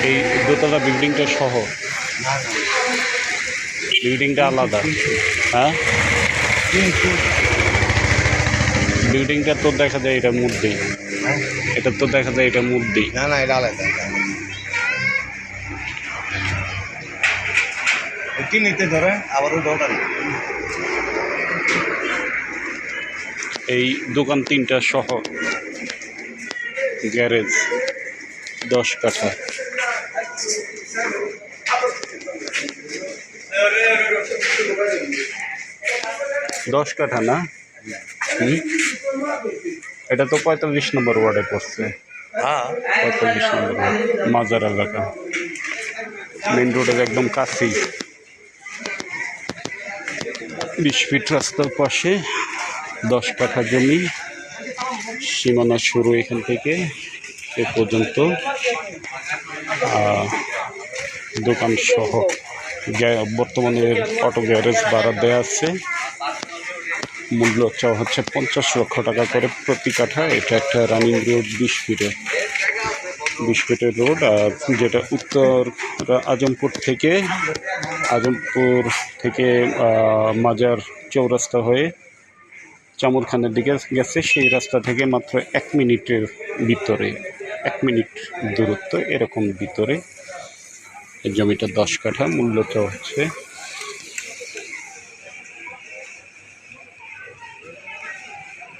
এই দোতলা বিল্ডিংটা সহ? বিল্ডিংটা আলাদা? হ্যাঁ, বিল্ডিংটা তো দেখা যায় এটার মধ্যেই, এটা তো দেখা যায় এটার মধ্যেই। না না, এটা আলাদা। কি নিতে ধরে আবার ওই দোকান? এই দোকান 3টা সহ গ্যারেজ 10 কাঠা। দশ কাঠা না? এটা তো 45 নম্বর ওয়ার্ডে পড়ছে। হ্যাঁ, 45 নম্বর ওয়ার্ড, মাজার এলাকা, মেন রোডের একদম কাছেই। 20 ফিট রাস্তার পাশে 10 কাঠা জমি, সীমানা শুরু এখান থেকে এ পর্যন্ত, দোকান সহ। বর্তমানে অটো গ্যারেজ ভাড়া দেওয়া আছে। মূল্য চাওয়া হচ্ছে 50 লক্ষ টাকা করে প্রতি কাঠা। এটা একটা রানিং রোড, 20 ফিটের রোড। আর যেটা উত্তর আজমপুর থেকে মাজার চৌরাস্তা হয়ে চামুরখানের দিকে গেছে, সেই রাস্তা থেকে মাত্র 1 মিনিটের ভিতরে, 1 মিনিট দূরত্ব এরকম ভিতরে এই জমিটা 10 কাঠা। মূল্য চাওয়া হচ্ছে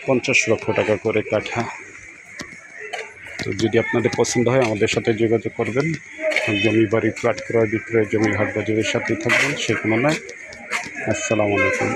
50 লক্ষ টাকা করে কাঠা। তো যদি আপনাদের পছন্দ হয় আমাদের সাথে যোগাযোগ করবেন। জমি বাড়ি ফ্ল্যাট ক্রয় বিক্রয়, জমির হাট বাজারের সাথেই থাকবেন। সে কোনো নয়। আসসালামু আলাইকুম।